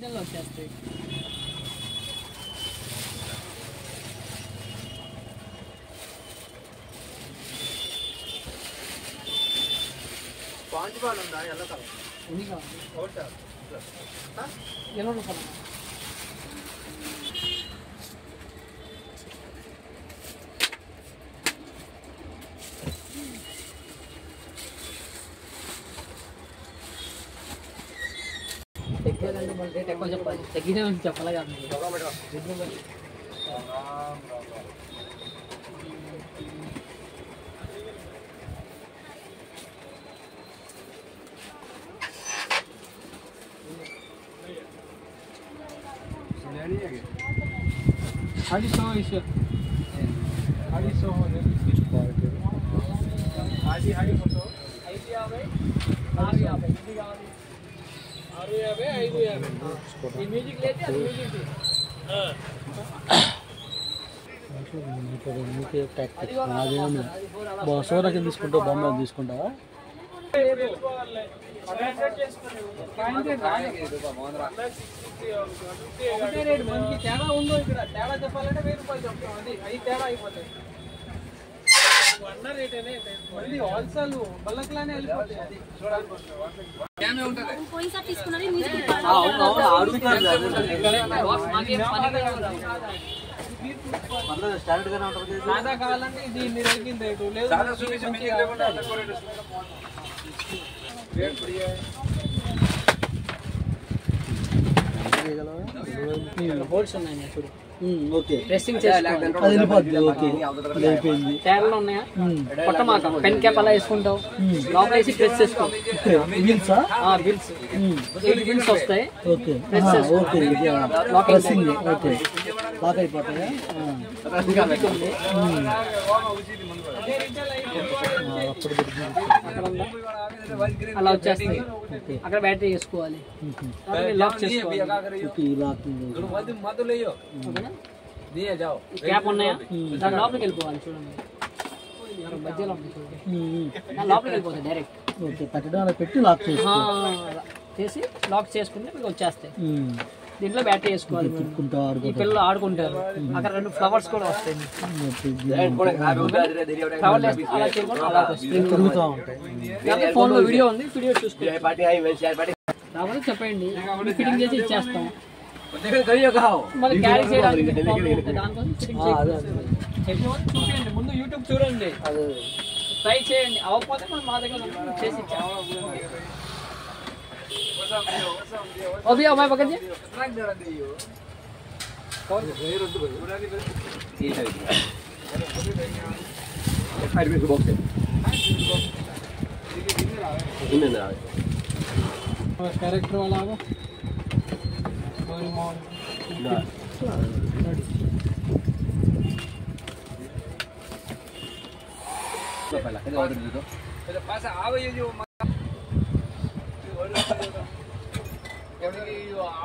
సెకండ్లో వచ్చేస్తాయి. Sponge ball ఉందా? ఎల్లో కలర్ ఎన్ని కావాలి? ఎల్లో కలర్ తగ్గాలంటే మన రేట్ ఎక్కువ చెప్పాలి. తగ్గినే చెప్పాలి కాదు. हाड़ी 100 इशू हाड़ी 100 हो गए हाड़ी फोटो 550 650 ఇది కావాలి 650 550 ఈ మ్యూజిక్ లేతే అది మ్యూజిక్ నీకే టాక్టిక్స్ అదేమి బోసోరకి తీసుకుంటావు బొమ్మ తీసుకుంటావా తేడా ఉందో ఇక్కడ తేడా చెప్పాలంటే 1000 రూపాయలు చెప్తాం అది అవి తేడా అయిపోతాయి అన్న రేటేనే మళ్ళీ హోల్సేల్ బల్లక్లానే వెళ్ళిపోతాయి అది ఏమే ఉంటది పోయినసారి తీసుకున్నది మ్యూజిక్ స్టాండర్డ్ గానే ఉంటుంది సాదా కావాలంటే ఇది మీరు ఎగిన రేటు లేదు సాదా చూపించండి రేట్ ప్రియా హోల్స్ ఉన్నాయి చూడు. ఓకే ప్రెస్సింగ్ చేసుకోవాలి. అది వెళ్ళిపోద్ది. ఓకే అయిపోయింది. తేడాలు ఉన్నాయా? కొట్టమాక పెన్ క్యాప్ అలా వేసుకుంటావు లోపల వేసి ప్రెస్ చేసుకో. బిల్సా బిల్స్ 8 బిల్స్ వస్తాయి. ఓకే ప్రెస్ చేసుకో. ఓకే ప్రెస్సింగ్ ఓకే లాక్ అయిపోతాయా అలా వచ్చేస్తాయి. అక్కడ బ్యాటరీ వేసుకోవాలి. లాక్ చేసుకోవాలి. క్యాప్ ఉన్నాయా? దాని లోపలికి వెళ్ళిపోవాలి. చూడండి మధ్యలో ఉంటుంది చూడండి. దాని లోపలికి వెళ్ళిపోతాయి డైరెక్ట్. ఓకే పెట్టడం అలా పెట్టి లాక్ చేసి లాక్ చేసుకుంటే మీకు వచ్చేస్తాయి. దీంట్లో బ్యాటరీ వేసుకోవాలి. ఈ పిల్లలు ఆడుకుంటారు. అక్కడ 2 ఫ్లవర్స్ కూడా వస్తాయి. ఫ్లవర్ అలా చేయకుండా అలా తిరుగుతూ ఉంటాయి. ఫోన్ లో వీడియో ఉంది, వీడియో చూసుకోవాలి. రావాలి చెప్పండి, ఫిట్టింగ్ చేసి ఇచ్చేస్తాం. మళ్ళీ క్యారీ చేయడానికి దానికోసం చూపించండి. ముందు యూట్యూబ్ చూడండి, ట్రై చేయండి. అవ్వకపోతే మనం మా దగ్గర చేసి ఇచ్చాము. अभी आओ मैं पकड़ जी कौन ये है फाइव में बॉक्स है इनमें आ और कैरेक्टर वाला वो कोई मॉन ना तो पहला के ऑर्डर दे दो तो पास आवे ये जो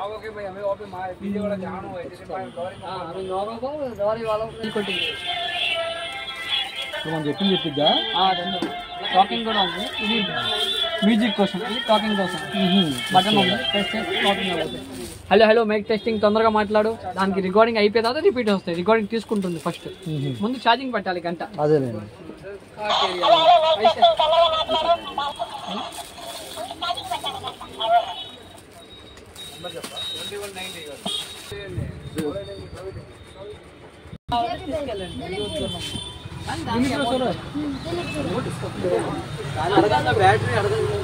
आओगे भाई हमें और भी मार पीछे वाला जानो है जैसे भाई अरे नौरों को दौरी वालों को कोटिंग మనం చెప్పిద్దా టాకింగ్ కూడా ఉంది. ఇది మ్యూజిక్ కోసం, ఇది టాకింగ్ కోసం. బటన్ ఉంది, ప్రెస్ చేసి టాకింగ్ అవుతుంది. హలో హలో మైక్ టెస్టింగ్, తొందరగా మాట్లాడు. దానికి రికార్డింగ్ అయిపోయిన తర్వాత రిపీట్ వస్తాయి. రికార్డింగ్ తీసుకుంటుంది ఫస్ట్. ముందు ఛార్జింగ్ పెట్టాలి గంట. అదేలేండి. బ్యాటరీ అడగండి.